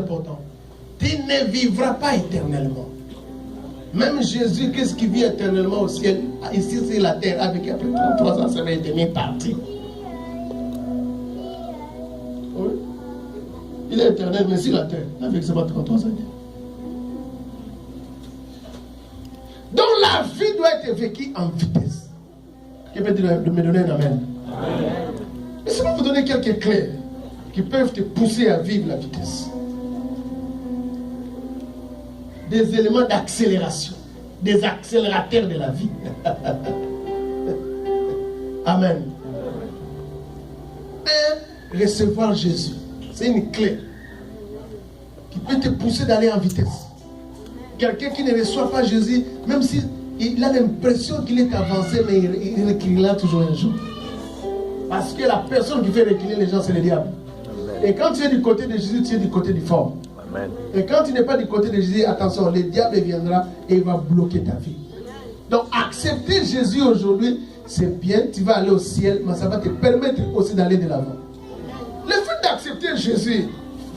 important. Tu ne vivras pas éternellement. Même Jésus, qu'est-ce qui vit éternellement au ciel? Ici, c'est la terre, avec après 33 ans, ça va être demi parti. Oui. Il est éternel, mais sur la terre, avec ses 33 ans. Donc la vie doit être vécue en vitesse. Qui peut me donner un amen? Laissez-moi vous donner quelques clés qui peuvent te pousser à vivre la vitesse. Des éléments d'accélération, des accélérateurs de la vie. Amen. Recevoir Jésus, c'est une clé qui peut te pousser d'aller en vitesse. Quelqu'un qui ne reçoit pas Jésus, même s'il a l'impression qu'il est avancé, mais il reculera toujours un jour. Parce que la personne qui fait reculer les gens, c'est le diable. Amen. Et quand tu es du côté de Jésus, tu es du côté du fort. Amen. Et quand tu n'es pas du côté de Jésus, attention, le diable viendra et il va bloquer ta vie. Donc accepter Jésus aujourd'hui, c'est bien, tu vas aller au ciel, mais ça va te permettre aussi d'aller de l'avant. Le fait d'accepter Jésus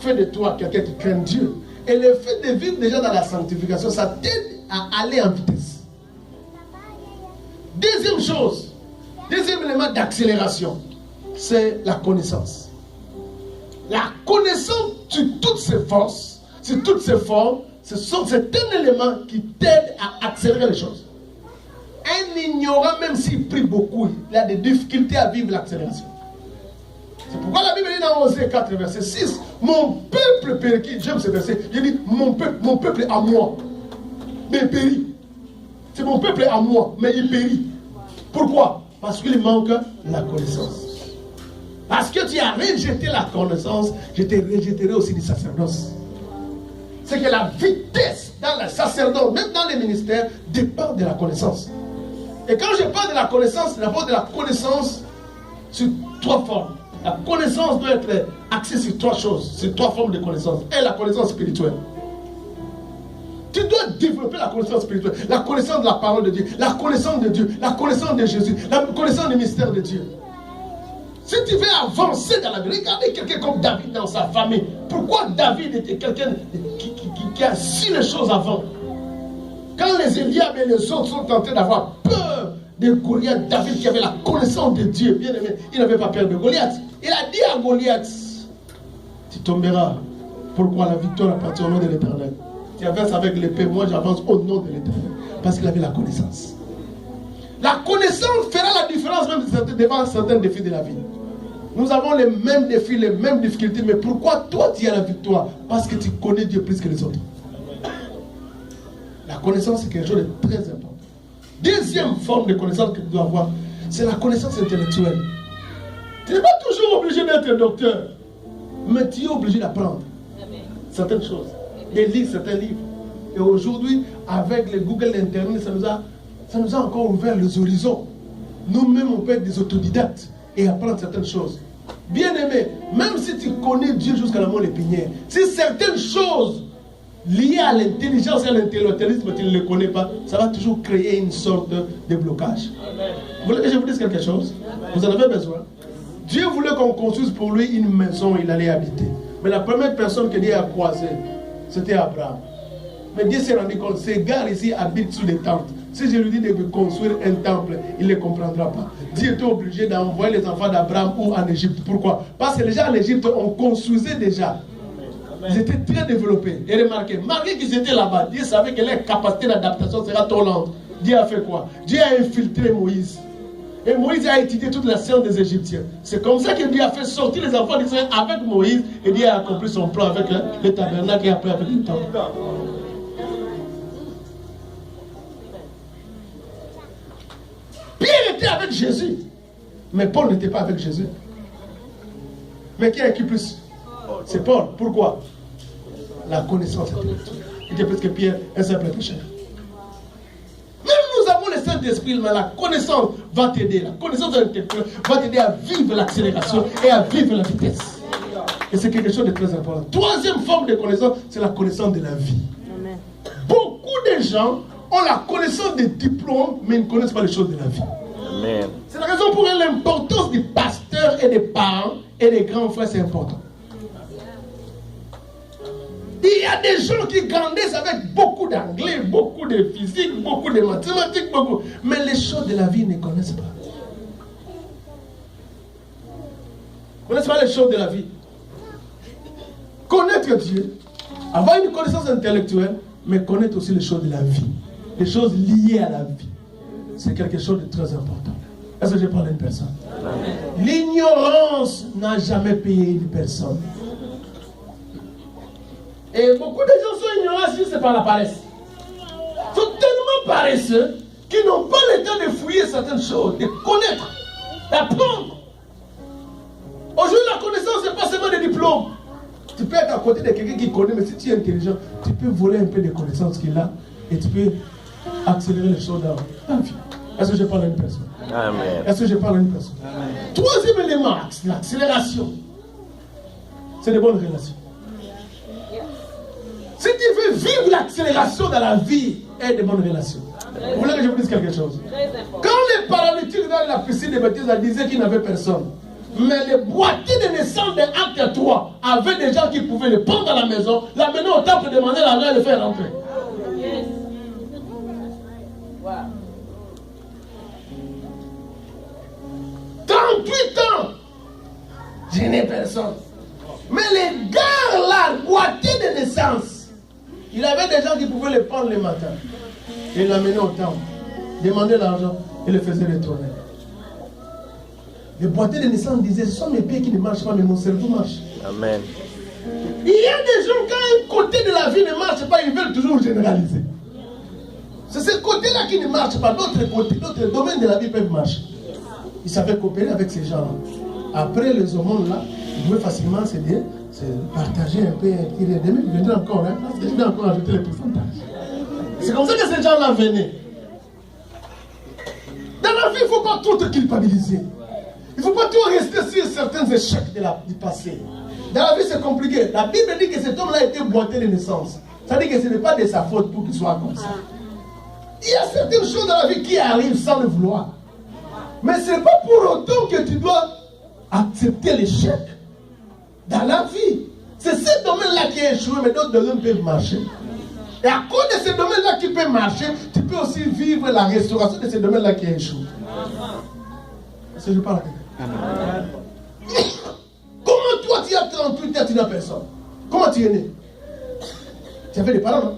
fait de toi quelqu'un qui craint Dieu. Et le fait de vivre déjà dans la sanctification, ça t'aide à aller en vitesse. Deuxième chose, deuxième élément d'accélération, c'est la connaissance. La connaissance sur toutes ses forces, sur toutes ses formes, c'est un élément qui t'aide à accélérer les choses. Un ignorant, même s'il prie beaucoup, il a des difficultés à vivre l'accélération. C'est pourquoi la Bible dit dans Osée 4, verset 6, mon peuple périt. J'aime ce verset. Il dit, mon peuple est à moi, mais il périt. C'est mon peuple est à moi, mais il périt. Pourquoi? Parce qu'il manque la connaissance. Parce que tu as rejeté la connaissance, je te rejetterai aussi du sacerdoce. C'est que la vitesse dans le sacerdoce, même dans les ministères, dépend de la connaissance. Et quand je parle de la connaissance, c'est d'abord de la connaissance sur trois formes. La connaissance doit être axée sur trois choses, sur trois formes de connaissance. Et la connaissance spirituelle. Tu dois développer la connaissance spirituelle, la connaissance de la parole de Dieu, la connaissance de Dieu, la connaissance de Jésus, la connaissance du mystère de Dieu. Si tu veux avancer dans la vie, regardez quelqu'un comme David dans sa famille. Pourquoi David était quelqu'un qui a su les choses avant? Quand les Eliab et les autres sont en train d'avoir peur de Goliath, David qui avait la connaissance de Dieu, bien aimé, il n'avait pas peur de Goliath. Il a dit à Goliath, tu tomberas. Pourquoi? La victoire appartient au nom de l'Éternel. Tu avances avec l'épée, moi j'avance au nom de l'Éternel. Parce qu'il avait la connaissance. La connaissance fera la différence même devant certains défis de la vie. Nous avons les mêmes défis, les mêmes difficultés, mais pourquoi toi tu as la victoire? Parce que tu connais Dieu plus que les autres. La connaissance c'est quelque chose de très important. Deuxième forme de connaissance que tu dois avoir, c'est la connaissance intellectuelle. Tu n'es pas toujours obligé d'être docteur, mais tu es obligé d'apprendre certaines choses, de lire certains livres. Et aujourd'hui, avec le Google Internet, ça nous a encore ouvert les horizons. Nous-mêmes, on peut être des autodidactes et apprendre certaines choses. Bien aimé, même si tu connais Dieu jusqu'à la moelle épinière, si certaines choses liées à l'intelligence et à l'intellectualisme, tu ne les connais pas, ça va toujours créer une sorte de blocage. Vous voulez que je vous dise quelque chose? Vous en avez besoin. Dieu voulait qu'on construise pour lui une maison où il allait habiter. Mais la première personne que Dieu a croisée, c'était Abraham. Mais Dieu s'est rendu compte, ces gars ici habitent sous des tentes. Si je lui dis de construire un temple, il ne comprendra pas. Dieu était obligé d'envoyer les enfants d'Abraham en Égypte. Pourquoi? Parce que les gens en Égypte, on construisait déjà. Ils étaient très développés. Et remarquez, malgré qu'ils étaient là-bas, Dieu savait que leur capacité d'adaptation sera trop lente. Dieu a fait quoi? Dieu a infiltré Moïse. Et Moïse a étudié toute la science des Égyptiens. C'est comme ça que Dieu a fait sortir les enfants d'Israël avec Moïse. Et Dieu a accompli son plan avec le tabernacle et après avec le temple. Pierre était avec Jésus. Mais Paul n'était pas avec Jésus. Mais qui a écrit plus? C'est Paul. Pourquoi? La connaissance intellectuelle. Il était plus que Pierre, un simple pécheur. Même nous avons le Saint-Esprit, mais la connaissance va t'aider. La connaissance intellectuelle va t'aider à vivre l'accélération et à vivre la vitesse. Et c'est quelque chose de très important. Troisième forme de connaissance, c'est la connaissance de la vie. Amen. Beaucoup de gens ont la connaissance des diplômes, mais ils ne connaissent pas les choses de la vie. Amen. C'est la raison pour laquelle l'importance des pasteurs et des parents et des grands frères, c'est important. Il y a des gens qui grandissent avec beaucoup d'anglais, beaucoup de physique, beaucoup de mathématiques, beaucoup. Mais les choses de la vie, ils ne connaissent pas. Ils ne connaissent pas les choses de la vie. Connaître Dieu, avoir une connaissance intellectuelle, mais connaître aussi les choses de la vie. Les choses liées à la vie. C'est quelque chose de très important. Est-ce que je parle d'une personne? L'ignorance n'a jamais payé une personne. Et beaucoup de gens sont ignorants si c'est par la paresse. Ils sont tellement paresseux qu'ils n'ont pas le temps de fouiller certaines choses, de connaître, d'apprendre. Aujourd'hui, la connaissance, ce n'est pas seulement des diplômes. Tu peux être à côté de quelqu'un qui connaît, mais si tu es intelligent, tu peux voler un peu des connaissances qu'il a et tu peux accélérer les choses dans ta vie. Est-ce que je parle à une personne? Amen. Est-ce que je parle à une personne? Amen. Troisième élément, l'accélération. C'est des bonnes relations. Si tu veux vivre l'accélération dans la vie, aie des bonnes relations. Vous voulez que je vous dise quelque chose? Quand les paralytiques dans la piscine de Bethesda disaient qu'il n'avait personne, mais les boîtiers de naissance de Acte 3 avaient des gens qui pouvaient le prendre à la maison, l'amener au temple, demander l'argent et le faire rentrer. Yes. Wow. 38 ans, je n'ai personne. Mais les gars là, boîtiers de naissance, il avait des gens qui pouvaient le prendre le matin et l'amener au temple, demander l'argent et le faisait retourner. Les boîtiers de naissance disaient, ce sont mes pieds qui ne marchent pas, mais mon cerveau marche. Amen. Il y a des gens, quand un côté de la vie ne marche pas, ils veulent toujours généraliser. C'est ce côté-là qui ne marche pas. D'autres côtés, d'autres domaines de la vie peuvent marcher. Ils savaient coopérer avec ces gens-là. Après les hormones-là, ils pouvaient facilement se partager un peu, il venait encore, hein, parce que je vais encore ajouter les pourcentages. C'est comme ça que ces gens-là venaient. Dans la vie, il ne faut pas tout culpabiliser. Il ne faut pas tout rester sur certains échecs du passé. Dans la vie, c'est compliqué. La Bible dit que cet homme-là a été boité de naissance. Ça dit que ce n'est pas de sa faute pour qu'il soit comme ça. Il y a certaines choses dans la vie qui arrivent sans le vouloir. Mais ce n'est pas pour autant que tu dois accepter l'échec dans la vie. C'est ce domaine-là qui est échoué, mais d'autres domaines peuvent marcher. Et à cause de ce domaine-là qui peut marcher, tu peux aussi vivre la restauration de ce domaine-là qui est échoué. Est-ce que je parle à quelqu'un? Comment toi tu as 38 ans, tu n'as personne? Comment tu es né? Tu avais des parents, non?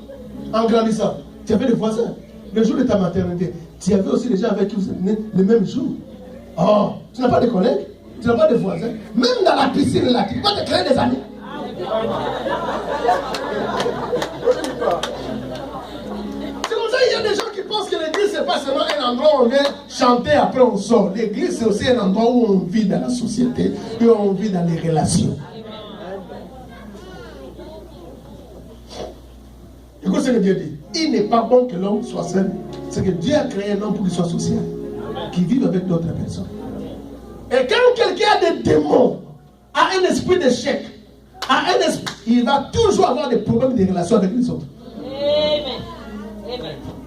En grandissant, tu avais des voisins. Le jour de ta maternité, tu avais aussi des gens avec qui vous êtes nés le même jour. Oh, tu n'as pas de collègues, tu n'as pas de voisins. Même dans la piscine là, tu ne peux pas te créer des amis. C'est comme ça, il y a des gens qui pensent que l'église, ce n'est pas seulement un endroit où on vient chanter, après on sort. L'église, c'est aussi un endroit où on vit dans la société et où on vit dans les relations. Écoute ce que Dieu dit. Il n'est pas bon que l'homme soit seul. C'est que Dieu a créé un homme pour qu'il soit social, qu'il vive avec d'autres personnes. Et quand quelqu'un a des démons, a un esprit d'échec, il va toujours avoir des problèmes de relations avec les autres. Amen.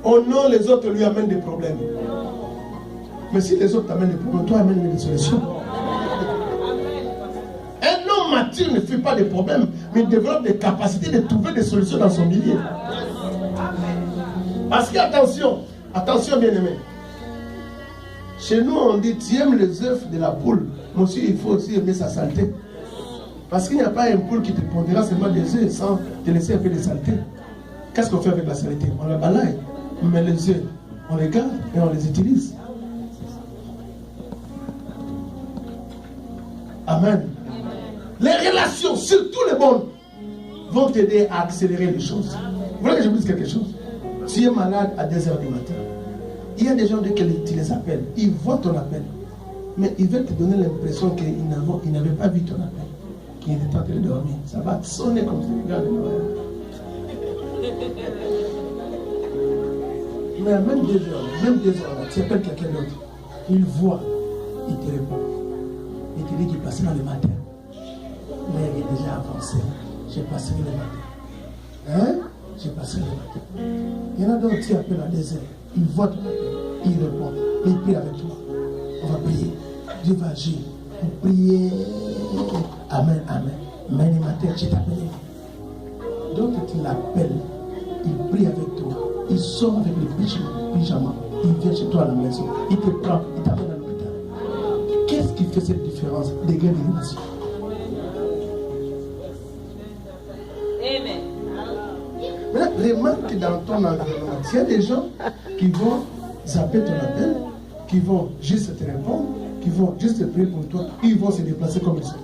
Oh non, les autres lui amènent des problèmes. Mais si les autres t'amènent des problèmes, toi amènes des solutions. Un homme mature ne fait pas de problèmes, mais il développe des capacités de trouver des solutions dans son milieu. Parce qu'attention, attention bien-aimé. Chez nous, on dit, tu aimes les œufs de la poule. Mais aussi, il faut aussi aimer sa saleté. Parce qu'il n'y a pas un poule qui te pondera seulement des œufs sans te laisser un peu de saleté. Qu'est-ce qu'on fait avec la saleté? On la balaye. Mais les œufs, on les garde et on les utilise. Amen. Les relations, surtout les bonnes, vont t'aider à accélérer les choses. Vous voulez que je vous dise quelque chose? Tu es malade à 2h du matin. Il y a des gens, dès que tu les appelles, ils voient ton appel. Mais ils veulent te donner l'impression qu'ils n'avaient pas vu ton appel. Qu'ils étaient en train de dormir. Ça va sonner comme ça. Regarde. Mais même 2h, tu appelles quelqu'un d'autre. Il voit, il te répond. Il te dit qu'il passera le matin. Mais il est déjà avancé. J'ai passé le matin. Hein? J'ai passé le matin. Il y en a d'autres qui appellent à 2h. Il voit ton appel. Il répond. Et il prie avec toi. On va prier. Dieu va agir. Vous priez. Amen, amen. Mais le matin, tu t'appelles. D'autres, tu l'appelles, il prie avec toi, il sort avec le pyjama, il vient chez toi à la maison, il te prend, il t'amène à l'hôpital. Qu'est-ce qui fait cette différence des guerres de relations? Amen. Maintenant, remarque dans ton environnement, il y a des gens qui vont zapper ton appel, qui vont juste te répondre, qui vont juste te prier pour toi, ils vont se déplacer comme ils sont.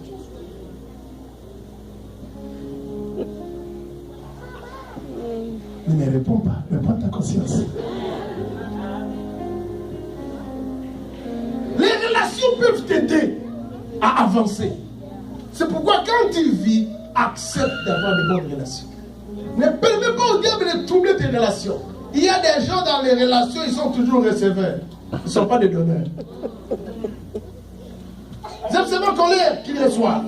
Ne réponds pas, mais prends ta conscience. Les relations peuvent t'aider à avancer. C'est pourquoi quand tu vis, accepte d'avoir de bonnes relations. Ne permets pas au diable de troubler tes relations. Il y a des gens dans les relations, ils sont toujours receveurs. Ils ne sont pas des donneurs. Ils aiment seulement colère qu'ils reçoivent.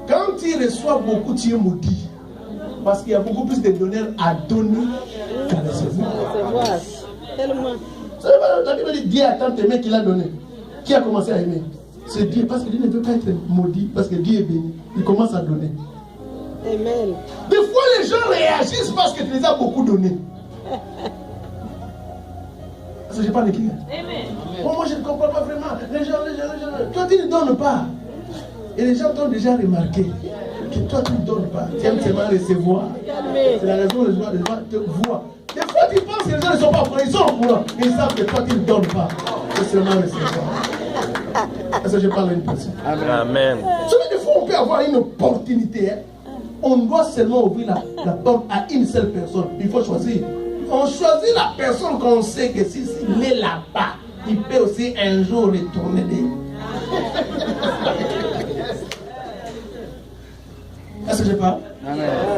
Quand tu reçois beaucoup, tu es maudit. Parce qu'il y a beaucoup plus de donneurs à donner qu'à recevoir. Tellement. Vous savez pas, la Bible dit Dieu attend t'aimer qu'il a donné. Qui a commencé à aimer? C'est Dieu, parce que Dieu ne veut pas être maudit, parce que Dieu est béni. Il commence à donner. Amen. Des fois, les gens réagissent parce que tu les as beaucoup donné. Parce que je parle de qui? Amen. Oh, moi, je ne comprends pas vraiment. Les gens. Toi, tu ne donnes pas. Et les gens t'ont déjà remarqué que toi, tu ne donnes pas. Tu aimes seulement recevoir. C'est la raison où les gens te voient. Des fois, tu penses que les gens ne sont pas au courant. Ils sont au courant. Mais ils savent que toi, tu ne donnes pas. C'est seulement recevoir. Est-ce que je parle à une personne? Amen. Vous savez, des fois, on peut avoir une opportunité. On doit seulement ouvrir la porte à une seule personne. Il faut choisir. On choisit la personne qu'on sait que s'il est là-bas, il peut aussi un jour retourner. Est-ce que je parle?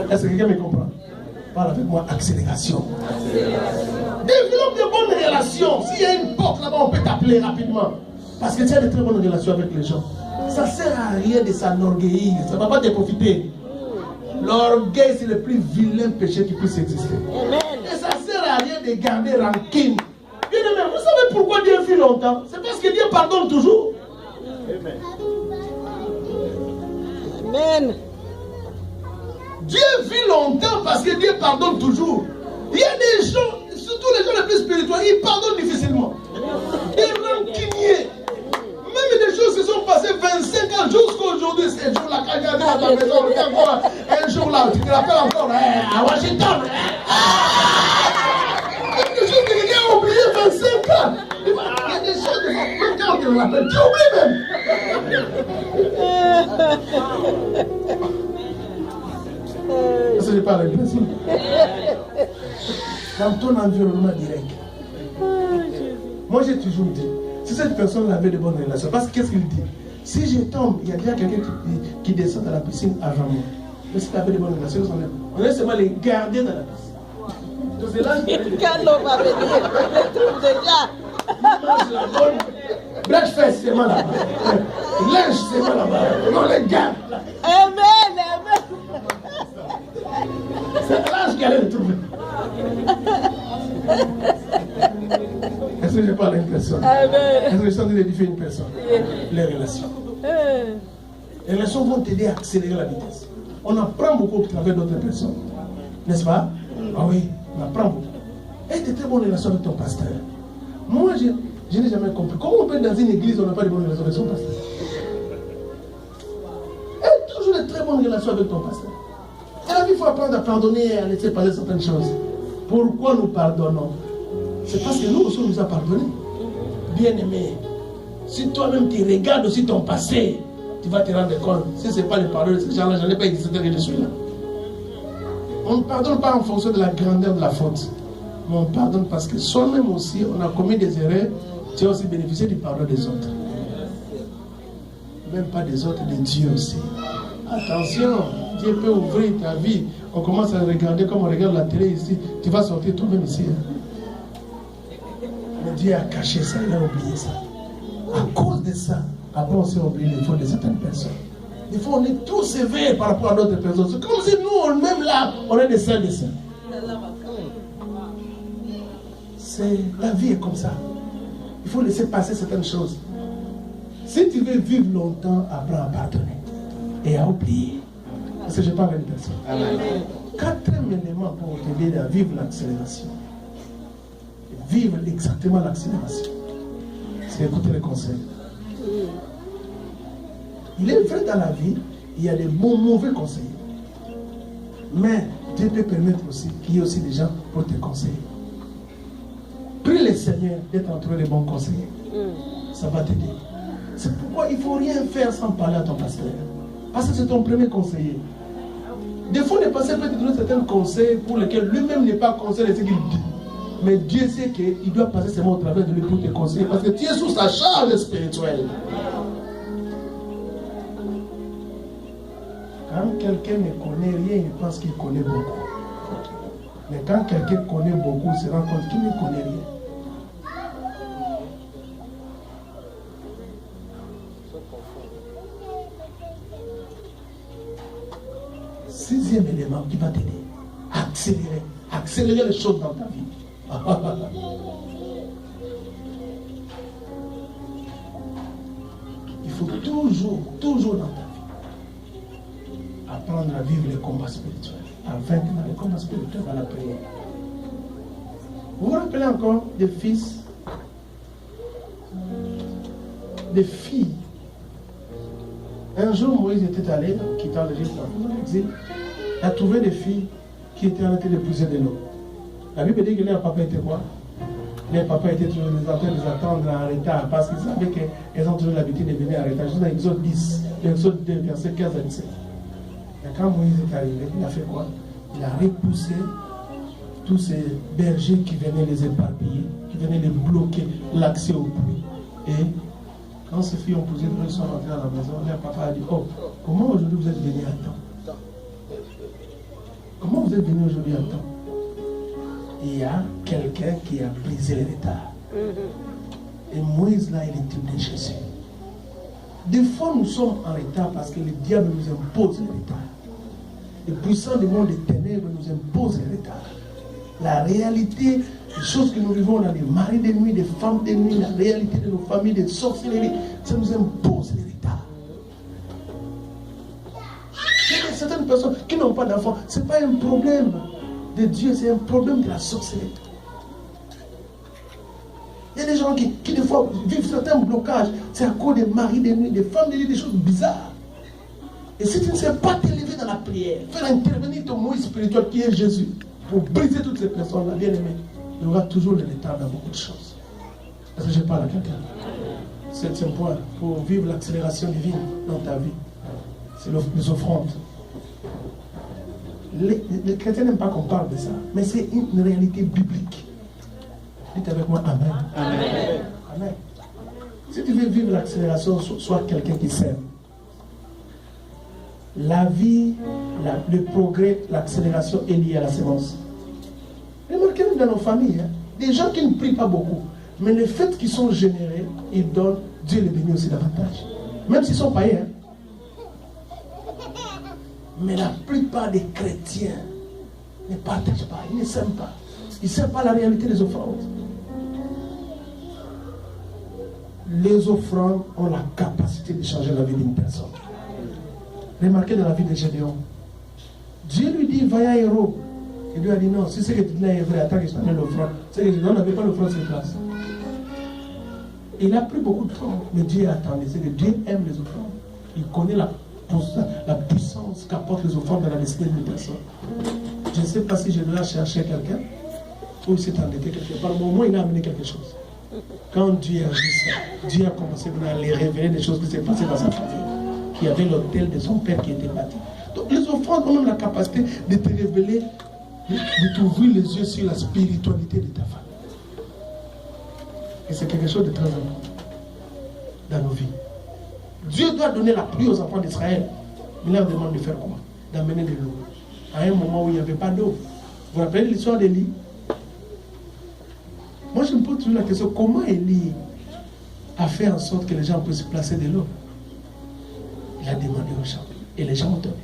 Est-ce que quelqu'un me comprend? Parle avec moi, accélération. Développe de bonnes relations. S'il y a une porte là-bas, on peut t'appeler rapidement. Parce que tu as de très bonnes relations avec les gens. Ça ne sert à rien de s'enorgueillir. Ça ne va pas te profiter. L'orgueil, c'est le plus vilain péché qui puisse exister. Et ça ne sert à rien de garder rancune. Bien aimé, vous savez pourquoi Dieu vit longtemps? C'est parce que Dieu pardonne toujours. Amen. Dieu vit longtemps parce que Dieu pardonne toujours. Il y a des gens, surtout les gens les plus spirituels, ils pardonnent difficilement. Des rancuniers. Même des choses qui sont passées 25 ans jusqu'à aujourd'hui, ces jours-là, quand il y a dans ta maison, regarde quoi, un jour là, tu te rappelles encore, à Washington. Il y a des choses que quelqu'un a oublié 25 ans. Il y a des choses, même quand on te rappelle, tu oublies même. Est-ce que je parle avec personne? Dans ton environnement direct. Moi, j'ai toujours dit, si cette personne avait de bonnes relations, parce que qu'est-ce qu'il dit? Si je tombe, il y a déjà quelqu'un qui descend dans la piscine avant moi. Mais si tu avais de bonnes relations, on est seulement les garder dans la piscine. C'est là Quand l'homme va venir, le trouve déjà. Breakfast, c'est moi là-bas. Lunch, c'est moi là-bas. Non, les gars. Amen, amen. C'est là qu'il allait le trouver. Est-ce que je parle à une personne? Amen. Est-ce que je suis en train d'édifier une personne? Les relations. Les relations vont t'aider à accélérer la vitesse. On apprend beaucoup au travers d'autres personnes. N'est-ce pas? Ah oui, on apprend beaucoup. Et de très bonnes relations avec ton pasteur. Moi, je n'ai jamais compris. Comment on peut être dans une église où on n'a pas de bonnes relations avec son pasteur? Et toujours de très bonnes relations avec ton pasteur. Et la vie, il faut apprendre à pardonner et à laisser parler certaines choses. Pourquoi nous pardonnons? C'est parce que nous aussi, on nous a pardonné. Bien aimé, si toi-même tu regardes aussi ton passé, tu vas te rendre compte. Si ce n'est pas les paroles de ces gens-là, je n'ai pas existé que je suis là. On ne pardonne pas en fonction de la grandeur de la faute. Mais on pardonne parce que soi-même aussi, on a commis des erreurs. Tu as aussi bénéficié du pardon des autres. Même pas des autres, de Dieu aussi. Attention, Dieu peut ouvrir ta vie. On commence à regarder comme on regarde la télé ici. Tu vas sortir toi-même ici. Mais Dieu a caché ça, il a oublié ça. À cause de ça, après on s'est oublié les fautes de certaines personnes. Des fois on est trop sévère par rapport à d'autres personnes. C'est comme si nous, même là, on est des saints des saints. La vie est comme ça. Il faut laisser passer certaines choses. Si tu veux vivre longtemps, apprends à pardonner et à oublier. Parce que je parle à une personne. Amen. Quatrième élément pour t'aider à vivre l'accélération. Vivre exactement l'accélération. C'est écouter les conseils. Il est vrai dans la vie, il y a des bons, mauvais conseillers. Mais Dieu peut permettre aussi qu'il y ait aussi des gens pour te conseiller. Prie le Seigneur d'être entouré des bons conseillers. Ça va t'aider. C'est pourquoi il ne faut rien faire sans parler à ton pasteur. Parce que c'est ton premier conseiller. Des fois, le pasteur peut te donner certains conseils pour lesquels lui-même n'est pas conseiller de ce qu'il dit. Mais Dieu sait qu'il doit passer ses mots au travers de lui pour te conseiller. Parce que tu es sous sa charge spirituelle. Quand quelqu'un ne connaît rien, il pense qu'il connaît beaucoup. Mais quand quelqu'un connaît beaucoup, il se rend compte qu'il ne connaît rien. Sixième élément qui va t'aider. Accélérer. Accélérer les choses dans ta vie. Il faut toujours dans ta vie apprendre à vivre les combats spirituels, à vaincre dans les combats spirituels dans la prière. Vous vous rappelez encore des fils, des filles. Un jour, Moïse était allé, quittant l'Égypte, dans l'exil, il a trouvé des filles qui étaient en train d'épouser de l'eau. La Bible dit que leur papa était quoi? Leur papa était toujours en train de les attendre en retard parce qu'ils savaient qu'elles ont toujours l'habitude de venir en retard. Juste dans l'Exode 10, l'Exode 2, verset 15 à 17. Et quand Moïse est arrivé, il a fait quoi? Il a repoussé tous ces bergers qui venaient les éparpiller, qui venaient les bloquer l'accès au puits. Et quand ces filles ont posé le bruit, ils sont rentrés à la maison, leur papa a dit, oh, comment aujourd'hui vous êtes venus à temps? Comment vous êtes venus aujourd'hui à temps? Il y a quelqu'un qui a brisé les retards. Et Moïse là, il est type de Jésus. Des fois, nous sommes en retard parce que le diable nous impose les retards. Les puissants du monde des ténèbres nous imposent les retards. La réalité, les choses que nous vivons dans les maris de nuit, des femmes de nuit, la réalité de nos familles, des sorcelleries, ça nous impose les retards. Il y a certaines personnes qui n'ont pas d'enfants, ce n'est pas un problème de Dieu, c'est un problème de la sorcellerie. Il y a des gens qui des fois vivent certains blocages, c'est à cause des maris de nuit, des femmes de nuit, des choses bizarres. Et si tu ne sais pas t'élever dans la prière, faire intervenir ton Moïse spirituel qui est Jésus, pour briser toutes ces personnes-là, bien aimé, il y aura toujours le retard dans beaucoup de choses. Est-ce que je parle à quelqu'un? Septième point, pour vivre l'accélération divine dans ta vie, c'est les offrandes. Les chrétiens n'aiment pas qu'on parle de ça, mais c'est une réalité biblique. Dites avec moi Amen. Amen. Amen. Si tu veux vivre l'accélération, sois quelqu'un qui sème. La vie, le progrès, l'accélération est liée à la sémence. Remarquez dans nos familles, des gens qui ne prient pas beaucoup, mais le fait qu'ils sont générés, ils donnent, Dieu les bénit aussi davantage. Même s'ils sont païens. Mais la plupart des chrétiens ne partagent pas, ils ne s'aiment pas. Ils ne s'aiment pas la réalité des offrandes. Les offrandes ont la capacité de changer la vie d'une personne. Remarquez dans la vie de Gédéon. Dieu lui dit, va à héros. Et Dieu a dit non, si c'est que tu dis là est vrai, attends que je t'amène l'offrande. C'est que Gédéon n'avait pas l'offrande sur place. Il a pris beaucoup de temps, mais Dieu attendait. C'est que Dieu aime les offrandes. Il connaît la puissance qu'apportent les offrandes dans la destinée d'une personne. Je ne sais pas si je dois chercher quelqu'un ou il s'est endetté quelque part. Mais au moins, il a amené quelque chose. Quand Dieu a vu ça, Dieu a commencé à les révéler des choses qui s'est passées dans sa famille. Il y avait l'autel de son père qui était bâti. Donc les offrandes ont même la capacité de te révéler, de t'ouvrir les yeux sur la spiritualité de ta famille. Et c'est quelque chose de très important dans nos vies. Dieu doit donner la pluie aux enfants d'Israël. Il leur demande de faire quoi? D'amener de l'eau. À un moment où il n'y avait pas d'eau. Vous vous rappelez l'histoire d'Élie? Moi je me pose toujours la question, comment Élie a fait en sorte que les gens puissent placer de l'eau? Il a demandé aux gens et les gens ont donné.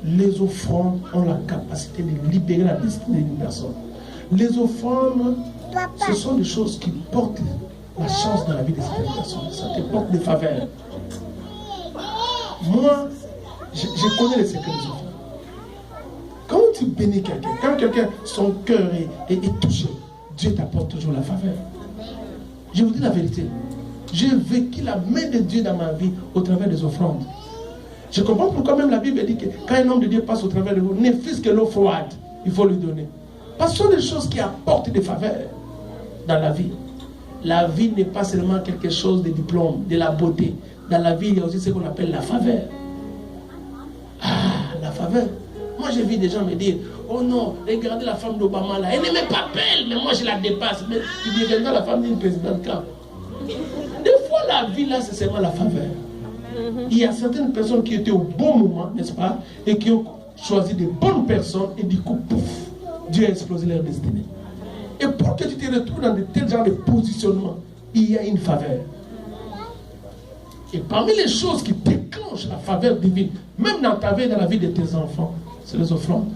Les offrandes ont la capacité de libérer la destinée d'une personne. Les offrandes, ce sont des choses qui portent la chance dans la vie de cette personne. Ça te porte des faveurs. Moi, Je connais les secrets des enfants. Quand tu bénis quelqu'un, quand quelqu'un, son cœur est touché, Dieu t'apporte toujours la faveur. Je vous dis la vérité. J'ai vécu la main de Dieu dans ma vie au travers des offrandes. Je comprends pourquoi même la Bible dit que quand un homme de Dieu passe au travers de vous, ne fût-ce que l'eau froide, il faut lui donner. Parce que ce sont des choses qui apportent des faveurs dans la vie. La vie n'est pas seulement quelque chose de diplôme, de la beauté. Dans la vie, il y a aussi ce qu'on appelle la faveur. Ah, la faveur. Moi, j'ai vu des gens me dire, oh non, regardez la femme d'Obama là, elle n'est même pas belle, mais moi je la dépasse. Mais tu deviendras la femme d'une présidente quand? Des fois, la vie là, c'est seulement la faveur. Il y a certaines personnes qui étaient au bon moment, n'est-ce pas, et qui ont choisi de bonnes personnes, et du coup, pouf, Dieu a explosé leur destinée. Et pour que tu te retrouves dans de tels genres de positionnement, il y a une faveur. Et parmi les choses qui déclenchent la faveur divine, même dans ta vie, dans la vie de tes enfants, c'est les offrandes.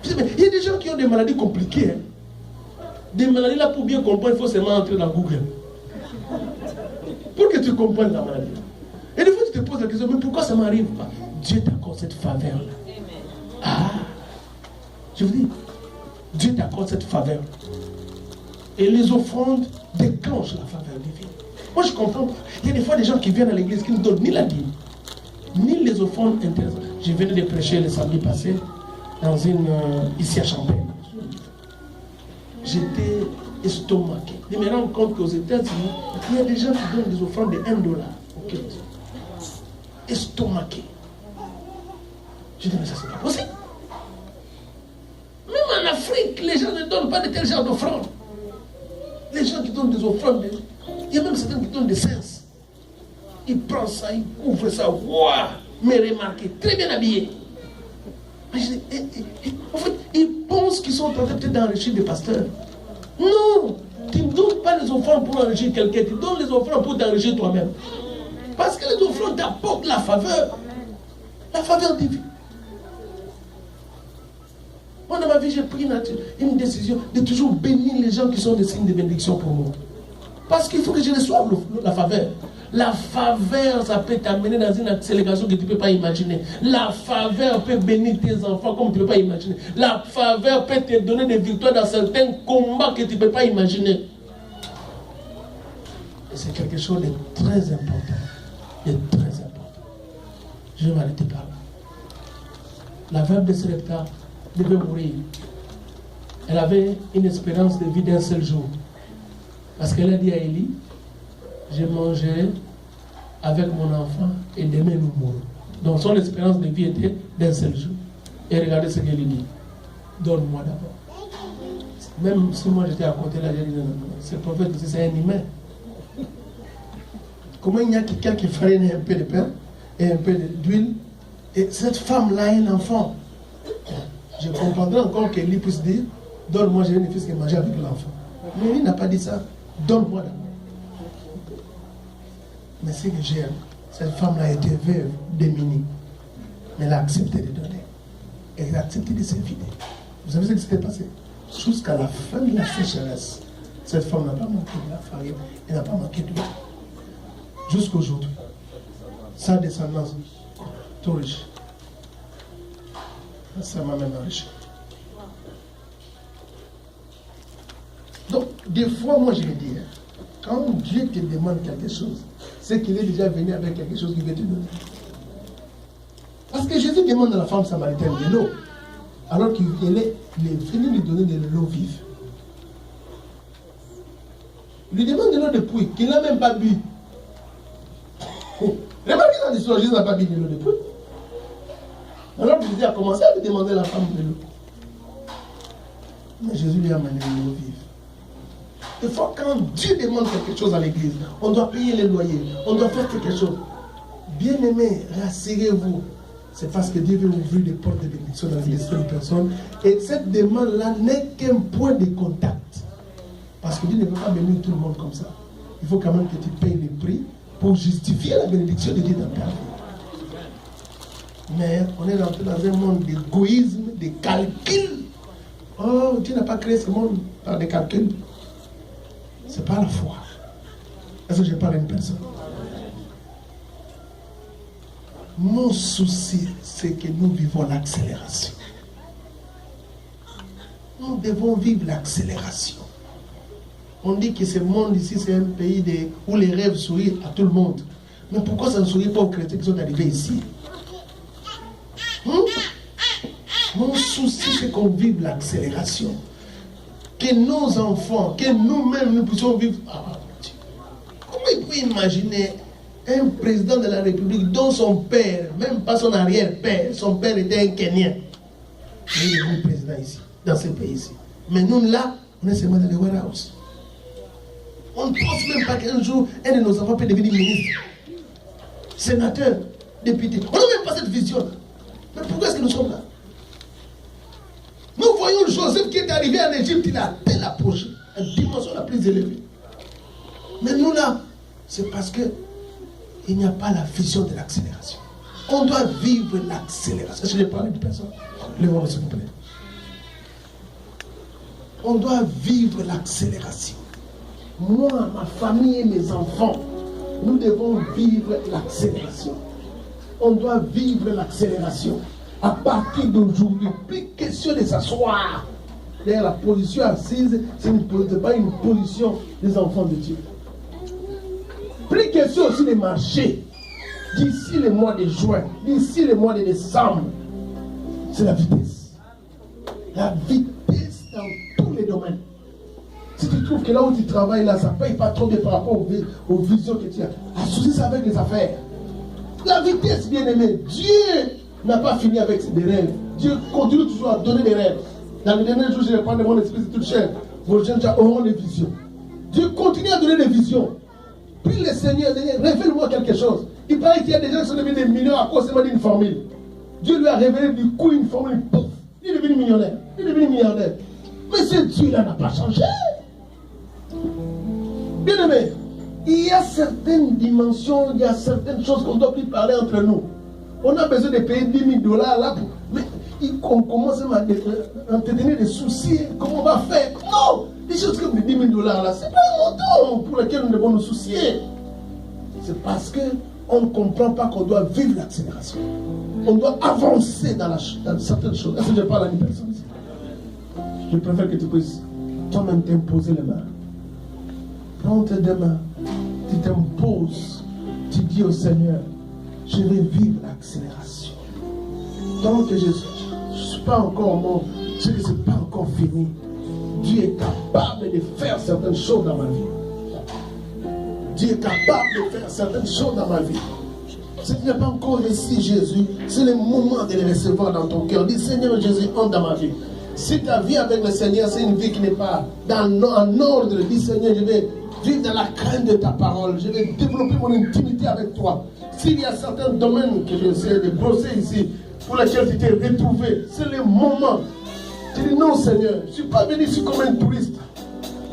Il y a des gens qui ont des maladies compliquées. Hein. Des maladies là, pour bien comprendre, il faut seulement entrer dans Google. Pour que tu comprennes la maladie. Et des fois, tu te poses la question, mais pourquoi ça ne m'arrive pas? Dieu t'accorde cette faveur-là. Ah, je vous dis, Dieu t'accorde cette faveur. Et les offrandes déclenchent la faveur divine. Moi, je comprends pas. Il y a des fois des gens qui viennent à l'église qui ne donnent ni la dîme, ni les offrandes intéressantes. Je venais de prêcher le samedi passé dans ici à Champagne. J'étais estomaqué. Je me rends compte qu'aux États-Unis, il y a des gens qui donnent des offrandes de $1 au Québec. Estomaqué. Je dis, mais ça, c'est pas possible. Même en Afrique, les gens ne donnent pas de tel genre d'offrandes. Les gens qui donnent des offrandes, il y a même certains qui donnent des sens. Ils prennent ça, ils couvrent ça, waouh, mais remarquez, très bien habillés. En fait, ils pensent qu'ils sont en train peut-être d'enrichir des pasteurs. Non, tu ne donnes pas les offrandes pour enrichir quelqu'un, tu donnes les offrandes pour t'enrichir toi-même. Parce que les offrandes t'apportent la faveur divine. Moi, dans ma vie, j'ai pris une décision de toujours bénir les gens qui sont des signes de bénédiction pour moi. Parce qu'il faut que je reçoive la faveur. La faveur, ça peut t'amener dans une accélération que tu ne peux pas imaginer. La faveur peut bénir tes enfants comme tu ne peux pas imaginer. La faveur peut te donner des victoires dans certains combats que tu ne peux pas imaginer. Et c'est quelque chose de très important. De très important. Je vais m'arrêter par là. La veuve de Sarepta devait mourir. Elle avait une espérance de vie d'un seul jour. Parce qu'elle a dit à Élie, je mangerai avec mon enfant et demain nous mourrons. Donc son espérance de vie était d'un seul jour. Et regardez ce qu'elle dit. Donne-moi d'abord. Même si moi j'étais à côté là, j'ai dit non, ce prophète aussi c'est un humain. Comment il y a quelqu'un qui farine un peu de pain et un peu d'huile et cette femme-là a un enfant. Je comprendrais encore qu'Élie puisse dire, donne-moi, j'ai un fils qui mange avec l'enfant. Mais il n'a pas dit ça. Donne-moi d'abord. Mais ce que j'aime, cette femme-là a été veuve, démunie. Mais elle a accepté de donner. Et elle a accepté de se vider. Vous savez ce qui s'était passé? Jusqu'à la fin de la sécheresse, cette femme n'a pas manqué de la farine, elle n'a pas manqué de l'eau. Jusqu'aujourd'hui, sa descendance, tout riche. Ça m'a même enrichi. Donc, des fois, moi je le dis, quand Dieu te demande quelque chose, c'est qu'il est déjà venu avec quelque chose qu'il veut te donner. Parce que Jésus demande à la femme samaritaine de l'eau, alors qu'il est venu lui donner de l'eau vive. Il lui demande de l'eau de puits, qu'il n'a même pas bu. Remarquez dans l'histoire, Jésus n'a pas bu de l'eau de puits. Alors Jésus a commencé à lui demander à la femme de l'eau. Mais Jésus lui a amené de l'eau vive. Des fois, quand Dieu demande quelque chose à l'église, on doit payer les loyers, on doit faire quelque chose. Bien-aimés, rassurez-vous. C'est parce que Dieu veut ouvrir des portes de bénédiction dans les esprits de personnes. Et cette demande-là n'est qu'un point de contact. Parce que Dieu ne veut pas bénir tout le monde comme ça. Il faut quand même que tu payes le prix pour justifier la bénédiction de Dieu dans ta vie. Mais on est rentré dans un monde d'égoïsme, de calcul. Oh, Dieu n'a pas créé ce monde par des calculs. C'est pas la foi. Est-ce que je parle à une personne? Mon souci, c'est que nous vivons l'accélération. Nous devons vivre l'accélération. On dit que ce monde ici, c'est un pays où les rêves sourient à tout le monde. Mais pourquoi ça ne sourit pas aux chrétiens qui sont arrivés ici? Mon souci, c'est qu'on vive l'accélération. Que nos enfants, que nous-mêmes, nous puissions vivre. Comment il peut imaginer un président de la République dont son père, même pas son arrière-père, son père était un Kenyan? Il est le président ici, dans ce pays-ci. Mais nous, là, on est seulement dans les warehouse. On ne pense même pas qu'un jour, un de nos enfants peut devenir ministre, sénateur, député. On n'a même pas cette vision. Mais pourquoi est-ce que nous sommes là? Nous voyons Joseph qui est arrivé en Égypte, il a atteint la prochaine, la dimension la plus élevée. Mais nous là, c'est parce que il n'y a pas la vision de l'accélération. On doit vivre l'accélération. Est-ce que j'ai parlé de personne? Lève-moi s'il vous plaît. On doit vivre l'accélération. Moi, ma famille et mes enfants, nous devons vivre l'accélération. On doit vivre l'accélération. À partir d'aujourd'hui, plus question de s'asseoir. D'ailleurs, la position assise, ce n'est pas une position des enfants de Dieu. Plus question aussi de marcher. D'ici le mois de juin, d'ici le mois de décembre, c'est la vitesse. La vitesse dans tous les domaines. Si tu trouves que là où tu travailles, là, ça ne paye pas trop bien par rapport aux visions que tu as, associe ça avec les affaires. La vitesse, bien aimé, Dieu n'a pas fini avec des rêves. Dieu continue toujours à donner des rêves. Dans les derniers jours, je vais prendre mon esprit de toute chair. Vos jeunes auront des visions. Dieu continue à donner des visions. Puis le Seigneur dit, révèle-moi quelque chose. Il paraît qu'il y a des gens qui sont devenus des millions à cause d'une formule. Dieu lui a révélé du coup une formule, pouf, il est devenu millionnaire, il est devenu milliardaire. Mais ce Dieu-là n'a pas changé. Bien aimé, il y a certaines dimensions, il y a certaines choses qu'on doit plus parler entre nous. On a besoin de payer $10 000 là, mais on commence à entretenir des soucis. Comment on va faire? Non! Des choses comme les $10 000 là, c'est pas un montant pour lequel nous devons nous soucier. C'est parce qu'on ne comprend pas qu'on doit vivre l'accélération. On doit avancer dans certaines choses. Est-ce que je parle à une personne ici? Je préfère que tu puisses toi-même t'imposer les mains. Prends tes deux mains, tu t'imposes, tu dis au Seigneur, je vais vivre l'accélération. Tant que je ne suis pas encore mort, je sais que ce n'est pas encore fini. Dieu est capable de faire certaines choses dans ma vie. Dieu est capable de faire certaines choses dans ma vie. Si tu n'as pas encore reçu Jésus, c'est le moment de le recevoir dans ton cœur. Dis, Seigneur Jésus, entre dans ma vie. Si ta vie avec le Seigneur, c'est une vie qui n'est pas en ordre, dis, Seigneur, je vais vivre dans la crainte de ta parole. Je vais développer mon intimité avec toi. S'il y a certains domaines que j'essaie de brosser ici, pour lesquels tu t'es retrouvé, c'est le moment. Tu dis, non Seigneur, je ne suis pas venu ici comme un touriste.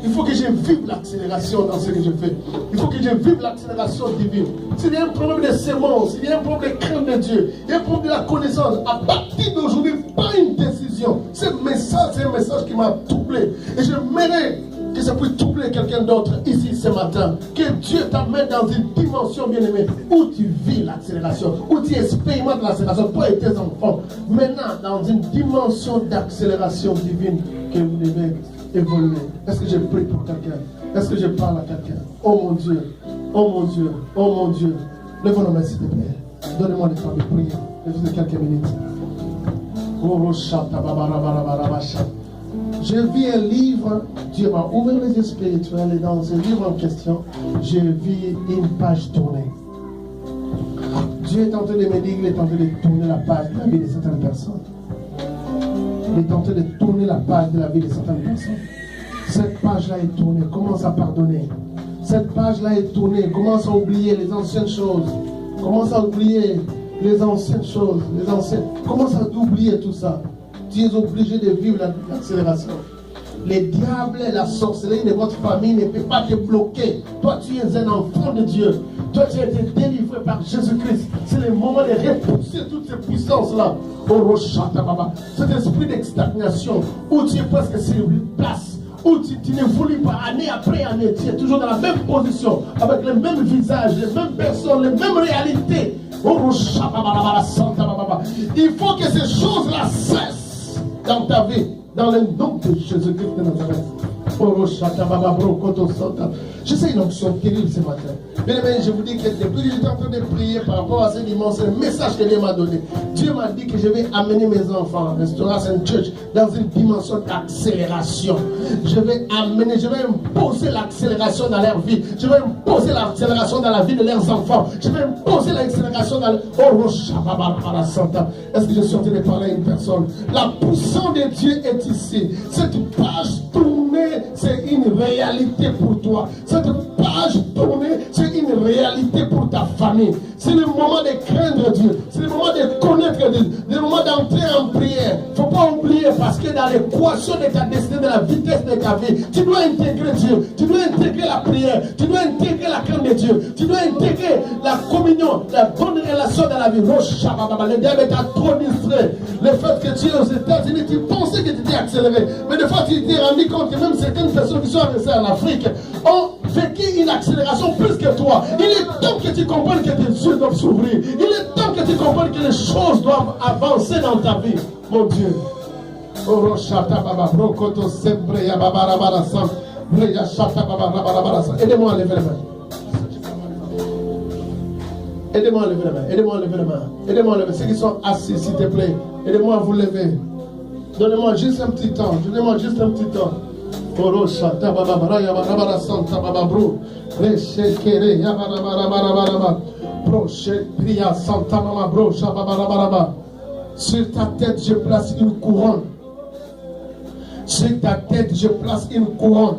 Il faut que je vive l'accélération dans ce que je fais. Il faut que je vive l'accélération divine. S'il y a un problème de sémence, s'il y a un problème de crainte de Dieu, il y a un problème de la connaissance, à partir d'aujourd'hui, pas une décision. Ce message, c'est un message qui m'a troublé. Et je mérite que ça puisse troubler quelqu'un d'autre ici ce matin. Que Dieu t'amène dans une dimension, bien aimée, où tu vis l'accélération, où tu expérimentes l'accélération, toi et tes enfants. Maintenant, dans une dimension d'accélération divine que vous devez évoluer. Est-ce que je prie pour quelqu'un? Est-ce que je parle à quelqu'un? Oh mon Dieu, oh mon Dieu, oh mon Dieu. Lève nos mains s'il te plaît. Donnez-moi le temps de prier. Juste quelques minutes. J'ai vu un livre, Dieu m'a ouvert les yeux spirituels et dans ce livre en question, j'ai vu une page tournée. Dieu est en train de me dire qu'il est en train de tourner la page de la vie de certaines personnes. Il est en train de tourner la page de la vie de certaines personnes. Cette page-là est tournée, commence à pardonner. Cette page-là est tournée, commence à oublier les anciennes choses. Commence à oublier les anciennes choses, commence à oublier tout ça. Tu es obligé de vivre l'accélération. Les diables et la sorcellerie de votre famille ne peuvent pas te bloquer. Toi, tu es un enfant de Dieu. Toi, tu as été délivré par Jésus-Christ. C'est le moment de repousser toutes ces puissances-là. Cet esprit d'extagnation où tu es presque sur une place, où tu n'évolues pas année après année. Tu es toujours dans la même position, avec les mêmes visages, les mêmes personnes, les mêmes réalités. Il faut que ces choses-là cessent dans ta vie, dans le nom de Jésus-Christ de Nazareth. Je sais une onction terrible ce matin. Mais je vous dis que depuis que j'étais en train de prier par rapport à ce dimanche, c'est le message que Dieu m'a donné. Dieu m'a dit que je vais amener mes enfants, Restoration Church, dans une dimension d'accélération. Je vais imposer l'accélération dans leur vie. Je vais imposer l'accélération dans la vie de leurs enfants. Je vais imposer l'accélération dans le... Est-ce que je suis en train de parler à une personne? La puissance de Dieu est ici. Cette page tournée, c'est une réalité pour toi. Cette page tournée, c'est une réalité pour ta famille. C'est le moment de craindre Dieu. C'est le moment de connaître Dieu. C'est le moment d'entrer en prière. Il ne faut pas oublier parce que dans l'équation de ta destinée, de la vitesse de ta vie, tu dois intégrer Dieu. Tu dois intégrer la prière. Tu dois intégrer la crainte de Dieu. Tu dois intégrer la communion, la bonne relation dans la vie. Le diable t'a trop distrait. Le fait que tu es aux États-Unis, tu pensais que tu étais accéléré. Mais des fois, tu t'es rendu compte que même certaines personnes qui sont restées en Afrique ont vécu une accélération plus que toi. Il est temps que tu comprennes que tes yeux doivent s'ouvrir. Il est temps que tu comprennes que les choses doivent avancer dans ta vie. Mon Dieu. Aidez-moi à lever la main. Aidez-moi à lever la main. Aidez-moi à lever la main. Aidez-moi à lever. Ceux qui sont assis, s'il te plaît, aidez-moi à vous lever. Donnez-moi juste un petit temps. Donnez-moi juste un petit temps. Sur ta tête, je place une couronne. Sur ta tête, je place une couronne.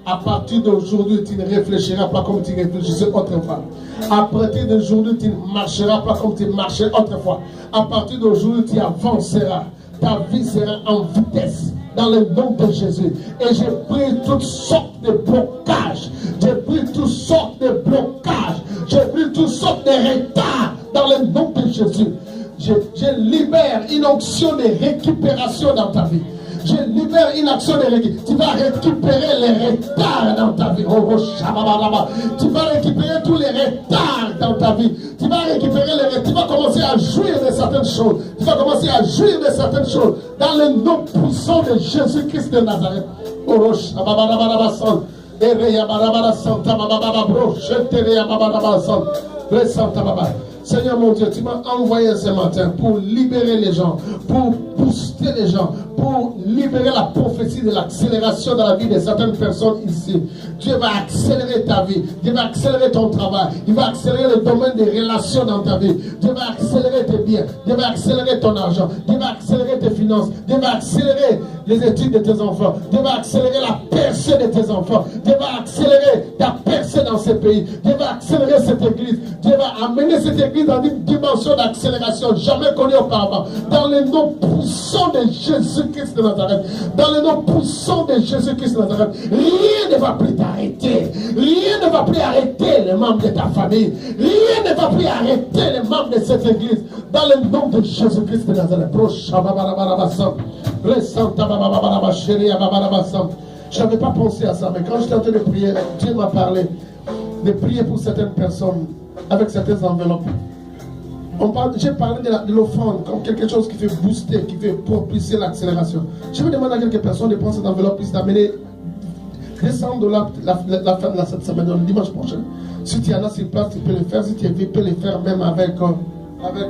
À partir d'aujourd'hui, tu ne réfléchiras pas comme tu réfléchissais autrefois. À partir d'aujourd'hui, tu ne marcheras pas comme tu marchais autrefois. À partir d'aujourd'hui, tu avanceras. Ta vie sera en vitesse. Dans le nom de Jésus. Et j'ai pris toutes sortes de blocages. J'ai pris toutes sortes de blocages. J'ai pris toutes sortes de retards. Dans le nom de Jésus. Je libère une onction de récupération dans ta vie. Je libère une action de récupération. Tu vas récupérer les retards dans ta vie. Tu vas récupérer tous les retards dans ta vie. Tu vas récupérer les retards. Tu vas commencer à jouir de certaines choses. Tu vas commencer à jouir de certaines choses. Dans le nom puissant de Jésus-Christ de Nazareth. Seigneur mon Dieu, tu m'as envoyé ce matin pour libérer les gens, pour booster les gens, pour libérer la prophétie de l'accélération dans la vie de certaines personnes ici. Dieu va accélérer ta vie, Dieu va accélérer ton travail, il va accélérer le domaine des relations dans ta vie, Dieu va accélérer tes biens, Dieu va accélérer ton argent, Dieu va accélérer tes finances, Dieu va accélérer les études de tes enfants, Dieu va accélérer la percée de tes enfants, Dieu va accélérer ta percée dans ce pays, Dieu va accélérer cette église, Dieu va amener cette église dans une dimension d'accélération jamais connue auparavant. Dans le nom puissant de Jésus-Christ de Nazareth. Dans le nom puissant de Jésus-Christ de Nazareth. Rien ne va plus t'arrêter. Rien ne va plus arrêter les membres de ta famille. Rien ne va plus arrêter les membres de cette église. Dans le nom de Jésus-Christ de Nazareth. Je n'avais pas pensé à ça, mais quand j'étais en train de prier, Dieu m'a parlé de prier pour certaines personnes avec certaines enveloppes. J'ai parlé de l'offrande comme quelque chose qui fait booster, qui fait propulser l'accélération. Je vais demander à quelques personnes de prendre cette enveloppe et d'amener $200 la fin de cette semaine, le dimanche prochain. Si tu en as sur place, tu peux le faire. Si tu peux le faire même avec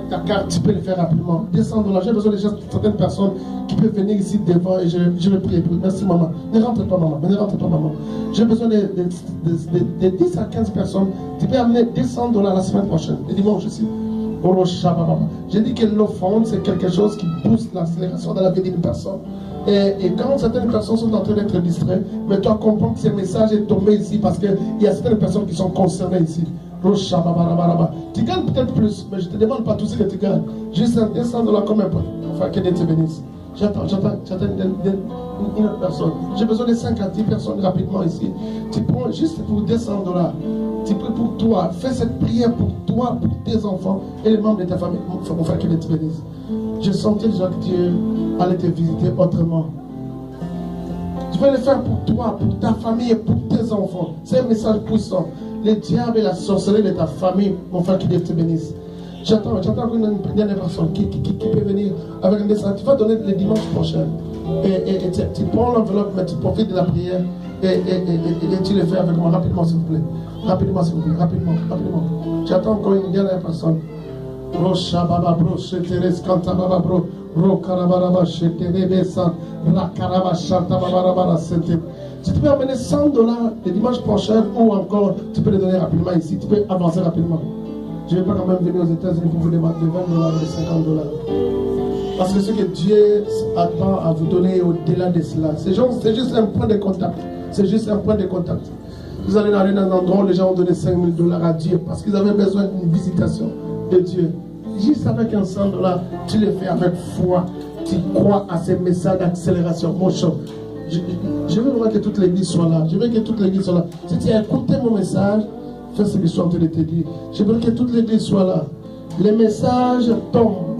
ta carte, tu peux le faire rapidement. $200. J'ai besoin de certaines personnes qui peuvent venir ici devant et je vais prier. Merci maman. Ne rentre pas maman. Ne rentre pas maman. J'ai besoin de 10 à 15 personnes. Tu peux amener $200 la semaine prochaine. Le dimanche aussi. J'ai dit que l'offrande, c'est quelque chose qui booste l'accélération dans la vie d'une personne. Et quand certaines personnes sont en train d'être distraites, mais toi comprends que ce message est tombé ici parce qu'il y a certaines personnes qui sont concernées ici. Tu gagnes peut-être plus, mais je ne te demande pas tout ce que tu gagnes. Juste un $200 comme un peu. Enfin, que Dieu te bénisse. J'attends une autre personne. J'ai besoin de 5 à 10 personnes rapidement ici. Tu prends juste pour $200. Tu pries pour toi. Fais cette prière pour toi, pour tes enfants et les membres de ta famille. Mon frère, que Dieu te bénisse. Je sentais déjà que Dieu allait te visiter autrement. Tu vas le faire pour toi, pour ta famille et pour tes enfants. C'est un message puissant. Le diable et la sorcellerie de ta famille, mon frère, que Dieu te bénisse. J'attends encore une dernière personne qui peut venir avec un dessin. Tu vas donner le dimanche prochain. Et tu prends l'enveloppe, mais tu profites de la prière et tu le fais avec moi rapidement, s'il vous plaît. Rapidement, s'il vous plaît. Rapidement. J'attends encore une dernière personne. Bro Shababa Bro Sheteres Kantababa Bro Bro Karabaraba Sheterebesa Rakaraba Shantababa Sente. Si tu peux amener $100 le dimanche prochain ou encore tu peux les donner rapidement ici. Tu peux avancer rapidement. Je ne vais pas quand même venir aux États-Unis pour vous demander $20 et $50. Parce que ce que Dieu attend à vous donner au-delà de cela, c'est juste un point de contact. C'est juste un point de contact. Vous allez aller dans un endroit où les gens ont donné $5,000 à Dieu parce qu'ils avaient besoin d'une visitation de Dieu. Juste avec un $100, tu le fais avec foi. Tu crois à ces messages d'accélération. Mon cher, je veux vraiment que toute l'église soit là. Je veux que toute l'église soit là. Si tu as écouté mon message, fais ce que je suis en train de te dire. Je veux que toute l'église soit là. Les messages tombent.